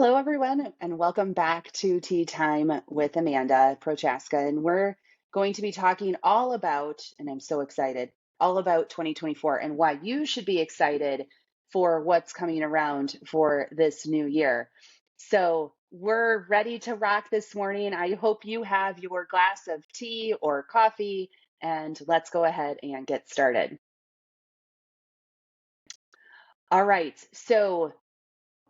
Hello, everyone, and welcome back to Tea Time with Amanda Prochaska. And we're going to be talking all about, and I'm so excited, all about 2024 and why you should be excited for what's coming around for this new year. So we're ready to rock this morning. I hope you have your glass of tea or coffee, and let's go ahead and get started. All right, so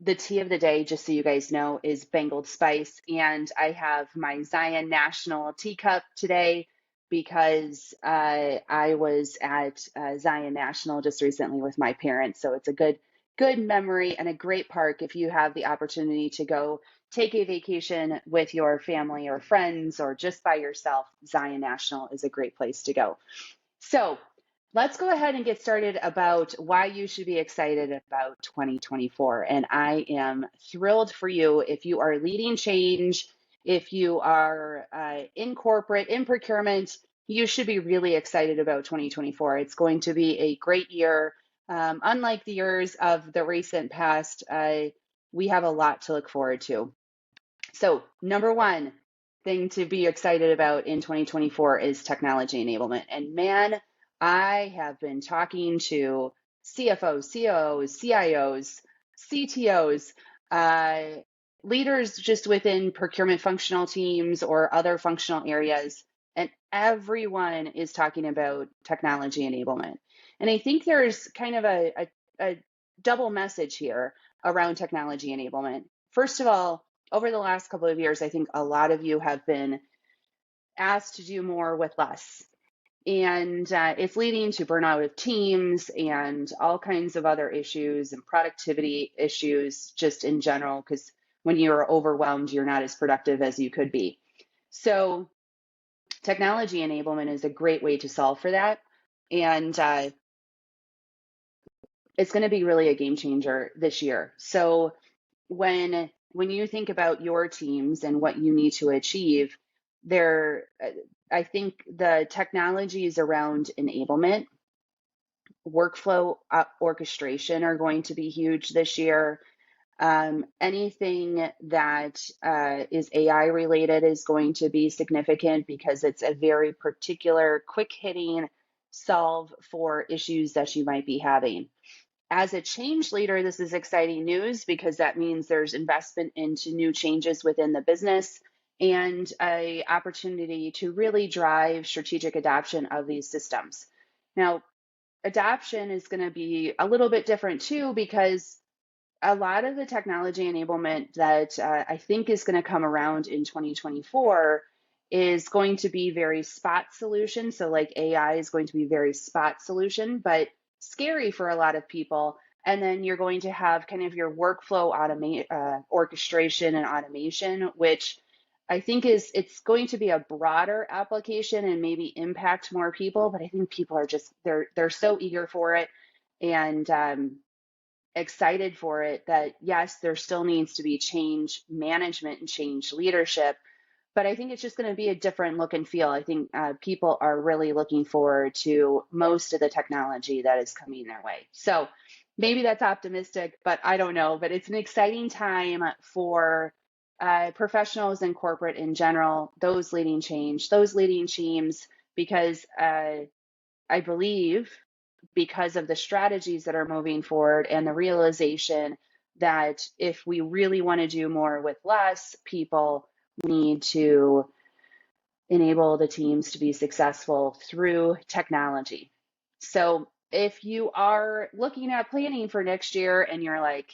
the tea of the day, just so you guys know, is Bengal Spice. And I have my Zion National teacup today because I was at Zion National just recently with my parents. So it's a good memory and a great park if you have the opportunity to go take a vacation with your family or friends or just by yourself. Zion National is a great place to go. So let's go ahead and get started about why you should be excited about 2024. And I am thrilled for you if you are leading change, if you are in corporate, in procurement, you should be really excited about 2024. It's going to be a great year. Unlike the years of the recent past, we have a lot to look forward to. So, number one thing to be excited about in 2024 is technology enablement. And man, I have been talking to CFOs, COOs, CIOs, CTOs, leaders just within procurement functional teams or other functional areas, and everyone is talking about technology enablement. And I think there's kind of a double message here around technology enablement. First of all, over the last couple of years, I think a lot of you have been asked to do more with less. And it's leading to burnout of teams and all kinds of other issues and productivity issues just in general, because when you're overwhelmed, you're not as productive as you could be. So technology enablement is a great way to solve for that. And it's going to be really a game changer this year. So when you think about your teams and what you need to achieve, there, I think the technologies around enablement, workflow orchestration are going to be huge this year. Anything that is AI related is going to be significant because it's a very particular, quick hitting solve for issues that you might be having. As a change leader, this is exciting news because that means there's investment into new changes within the business and an opportunity to really drive strategic adoption of these systems. Now, adoption is going to be a little bit different too because a lot of the technology enablement that I think is going to come around in 2024 is going to be very spot solution. So like AI is going to be very spot solution, but scary for a lot of people. And then you're going to have kind of your workflow orchestration and automation, which I think it's going to be a broader application and maybe impact more people. But I think people are just they're so eager for it and excited for it that yes, there still needs to be change management and change leadership. But I think it's just going to be a different look and feel. I think people are really looking forward to most of the technology that is coming their way. So maybe that's optimistic, but I don't know. But it's an exciting time for professionals and corporate in general, those leading change, those leading teams, because I believe because of the strategies that are moving forward and the realization that if we really want to do more with less people, we need to enable the teams to be successful through technology. So if you are looking at planning for next year and you're like,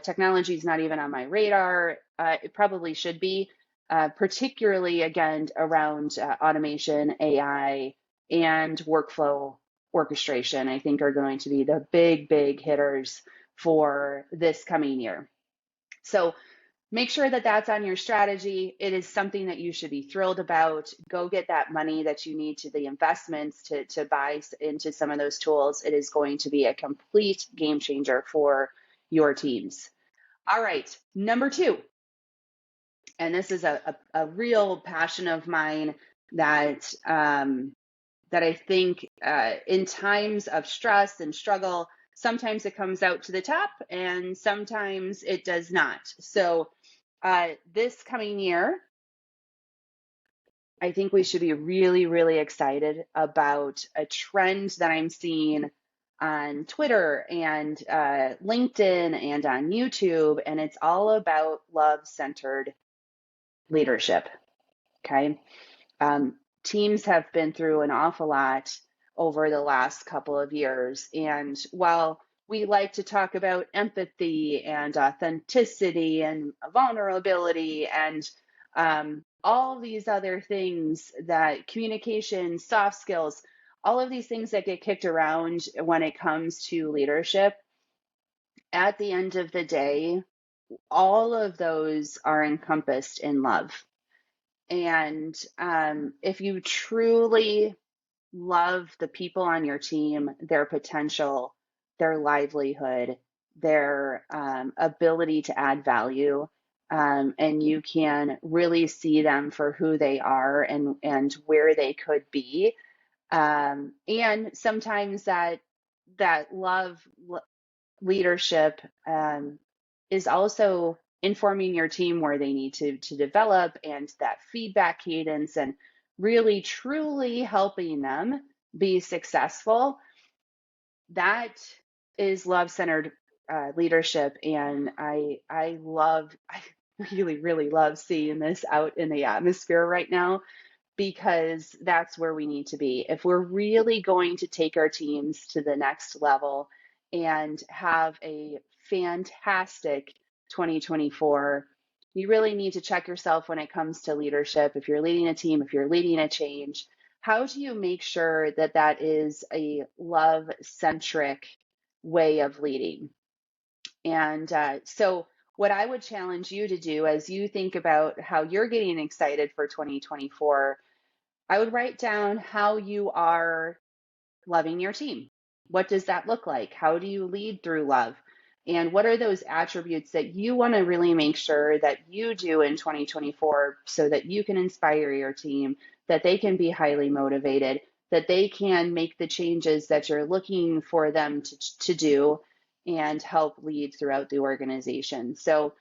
technology is not even on my radar, it probably should be, particularly again around automation, AI, and workflow orchestration, I think are going to be the big hitters for this coming year. So make sure that that's on your strategy. It is something that you should be thrilled about. Go get that money that you need to the investments to buy into some of those tools. It is going to be a complete game changer for your teams. All right, number two, and this is a real passion of mine that that I think in times of stress and struggle, sometimes it comes out to the top and sometimes it does not. So this coming year, I think we should be really, really excited about a trend that I'm seeing on Twitter and LinkedIn and on YouTube, and it's all about love-centered leadership. Okay. Teams have been through an awful lot over the last couple of years. And while we like to talk about empathy and authenticity and vulnerability and all these other things, that communication, soft skills, all of these things that get kicked around when it comes to leadership, at the end of the day, all of those are encompassed in love. And if you truly love the people on your team, their potential, their livelihood, their ability to add value, and you can really see them for who they are and where they could be. And sometimes that love leadership is also informing your team where they need to develop, and that feedback cadence, and really truly helping them be successful. That is love-centered leadership, and I really, really love seeing this out in the atmosphere right now, because that's where we need to be. If we're really going to take our teams to the next level and have a fantastic 2024, you really need to check yourself when it comes to leadership. If you're leading a team, if you're leading a change, how do you make sure that that is a love-centric way of leading? And so what I would challenge you to do as you think about how you're getting excited for 2024, I would write down how you are loving your team. What does that look like? How do you lead through love? And what are those attributes that you want to really make sure that you do in 2024 so that you can inspire your team, that they can be highly motivated, that they can make the changes that you're looking for them to do and help lead throughout the organization. So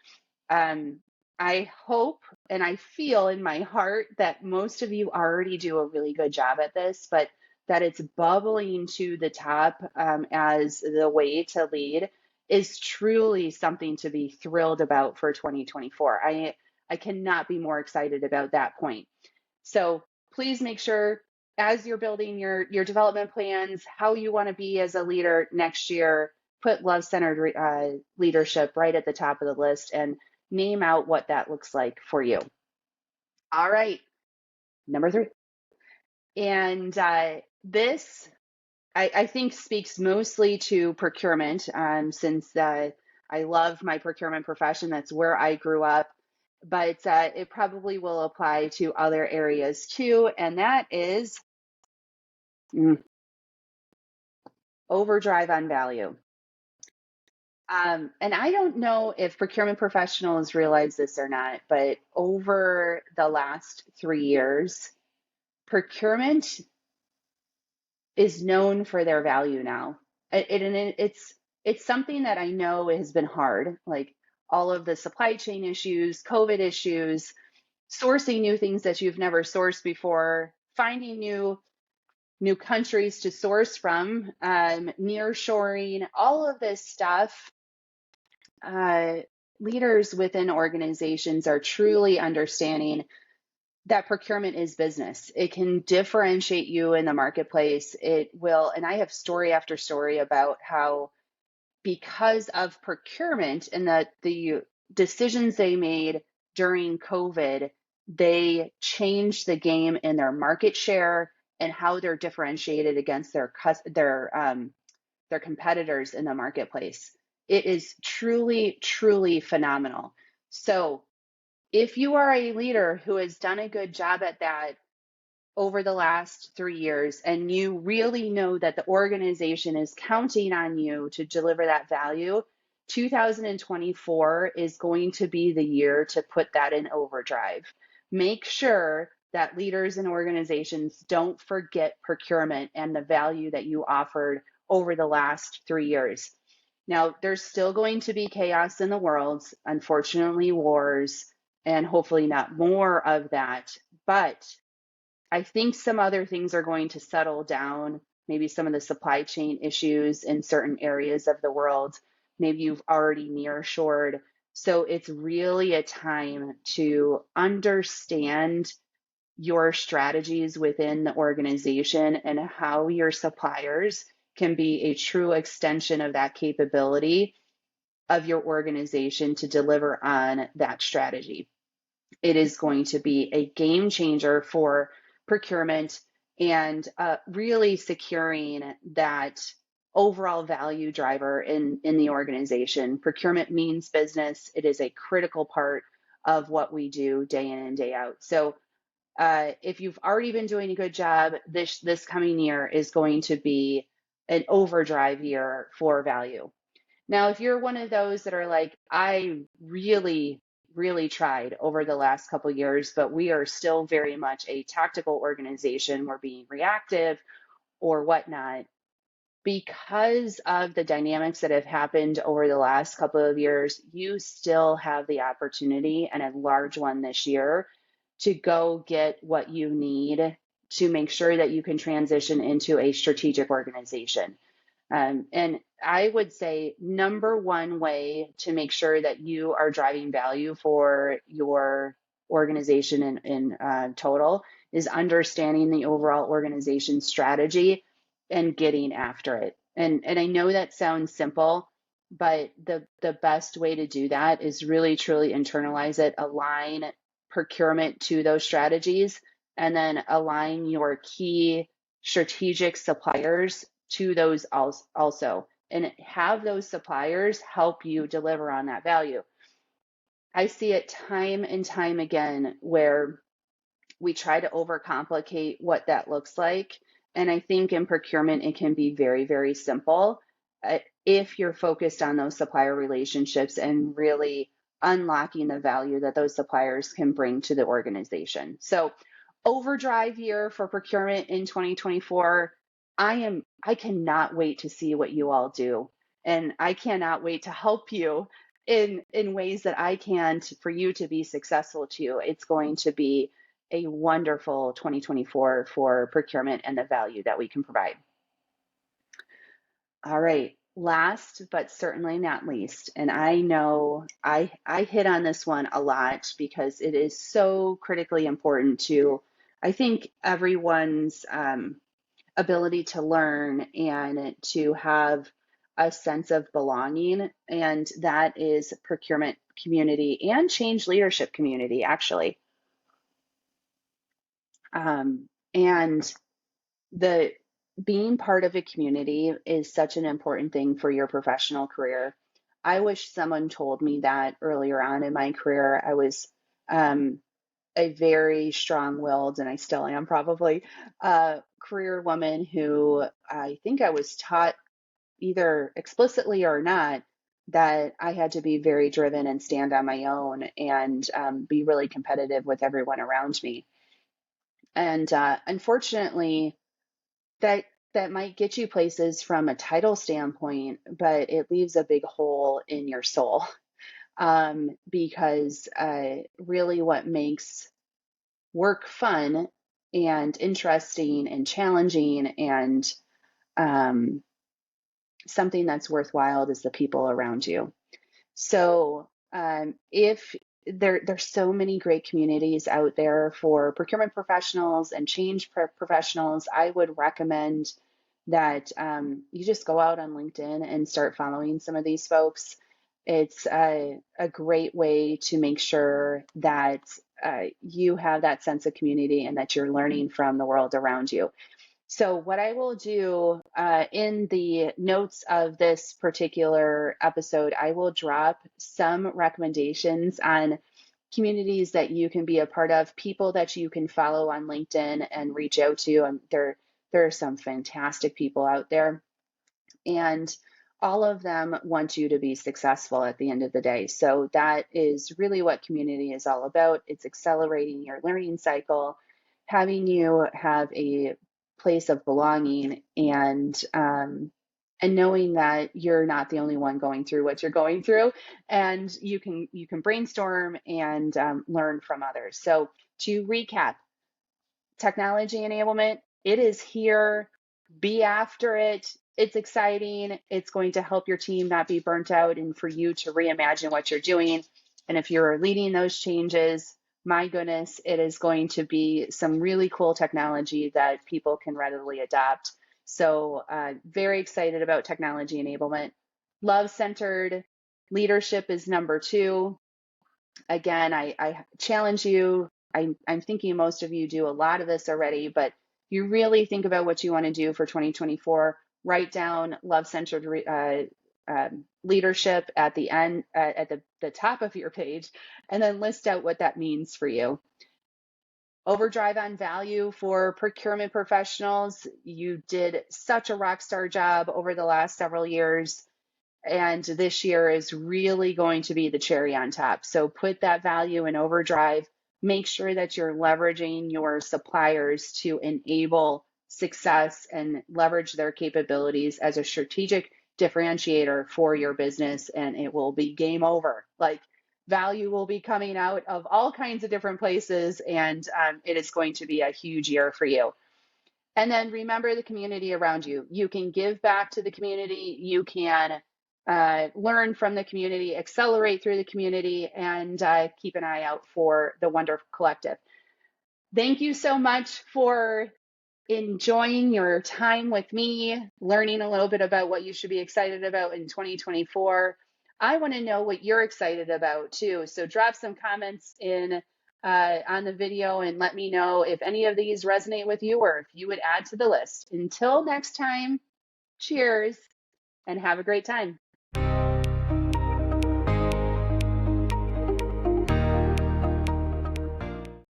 I hope and I feel in my heart that most of you already do a really good job at this, but that it's bubbling to the top as the way to lead is truly something to be thrilled about for 2024. I cannot be more excited about that point. So please make sure, as you're building your development plans, how you want to be as a leader next year, put love-centered leadership right at the top of the list and name out what that looks like for you. All right, number 3. And this, I think, speaks mostly to procurement, since I love my procurement profession. That's where I grew up. But it probably will apply to other areas too, and that is overdrive on value. And I don't know if procurement professionals realize this or not, but over the last 3 years, procurement is known for their value now. It's something that I know has been hard, like all of the supply chain issues, COVID issues, sourcing new things that you've never sourced before, finding new countries to source from, nearshoring, all of this stuff. Leaders within organizations are truly understanding that procurement is business. It can differentiate you in the marketplace. It will, and I have story after story about how, because of procurement and the decisions they made during COVID, they changed the game in their market share and how they're differentiated against their competitors in the marketplace. It is truly, truly phenomenal. So if you are a leader who has done a good job at that over the last 3 years, and you really know that the organization is counting on you to deliver that value, 2024 is going to be the year to put that in overdrive. Make sure that leaders and organizations don't forget procurement and the value that you offered over the last 3 years. Now, there's still going to be chaos in the world, unfortunately, wars, and hopefully not more of that. But I think some other things are going to settle down, maybe some of the supply chain issues in certain areas of the world. Maybe you've already nearshored. So it's really a time to understand your strategies within the organization and how your suppliers can be a true extension of that capability of your organization to deliver on that strategy. It is going to be a game changer for procurement and really securing that overall value driver in the organization. Procurement means business. It is a critical part of what we do day in and day out. So if you've already been doing a good job, this coming year is going to be an overdrive year for value. Now, if you're one of those that are like, I really tried over the last couple of years, but we are still very much a tactical organization, we're being reactive or whatnot, because of the dynamics that have happened over the last couple of years, you still have the opportunity, and a large one this year, to go get what you need to make sure that you can transition into a strategic organization. And I would say number one way to make sure that you are driving value for your organization in total is understanding the overall organization strategy and getting after it. And I know that sounds simple, but the best way to do that is really truly internalize it, align procurement to those strategies, and then align your key strategic suppliers to those also, and have those suppliers help you deliver on that value. I see it time and time again where we try to overcomplicate what that looks like. And I think in procurement, it can be very, very simple if you're focused on those supplier relationships and really unlocking the value that those suppliers can bring to the organization. So overdrive year for procurement in 2024. I cannot wait to see what you all do. And I cannot wait to help you in ways that I can for you to be successful too. It's going to be a wonderful 2024 for procurement and the value that we can provide. All right, last but certainly not least, and I know I hit on this one a lot because it is so critically important to, I think, everyone's ability to learn and to have a sense of belonging, and that is procurement community and change leadership community, actually. And the being part of a community is such an important thing for your professional career. I wish someone told me that earlier on in my career. I was a very strong-willed, and I still am probably, career woman who I think I was taught either explicitly or not that I had to be very driven and stand on my own and be really competitive with everyone around me. And unfortunately, that might get you places from a title standpoint, but it leaves a big hole in your soul, because really what makes work fun and interesting and challenging and something that's worthwhile is the people around you. So if there's so many great communities out there for procurement professionals and change professionals, I would recommend that you just go out on LinkedIn and start following some of these folks. It's a great way to make sure that you have that sense of community and that you're learning from the world around you. So what I will do in the notes of this particular episode, I will drop some recommendations on communities that you can be a part of, people that you can follow on LinkedIn and reach out to. And there are some fantastic people out there, and all of them want you to be successful at the end of the day. So that is really what community is all about. It's accelerating your learning cycle having you have a place of belonging and knowing that you're not the only one going through what you're going through, and you can brainstorm and learn from others. So to recap, technology enablement, it is here. Be after it. It's exciting. It's going to help your team not be burnt out and for you to reimagine what you're doing. And if you're leading those changes, my goodness, it is going to be some really cool technology that people can readily adopt. So, very excited about technology enablement. Love centered leadership is number two. Again, I challenge you. I'm thinking most of you do a lot of this already, but you really think about what you want to do for 2024. Write down love-centered leadership at the end, at the top of your page, and then list out what that means for you. Overdrive on value for procurement professionals. You did such a rock star job over the last several years. And this year is really going to be the cherry on top. So put that value in overdrive. Make sure that you're leveraging your suppliers to enable success and leverage their capabilities as a strategic differentiator for your business. And it will be game over. Like, value will be coming out of all kinds of different places. And it is going to be a huge year for you. And then remember the community around you. You can give back to the community. You can learn from the community, accelerate through the community, and keep an eye out for the Wonder Collective. Thank you so much for enjoying your time with me, learning a little bit about what you should be excited about in 2024. I want to know what you're excited about too. So drop some comments in on the video and let me know if any of these resonate with you or if you would add to the list. Until next time, cheers and have a great time.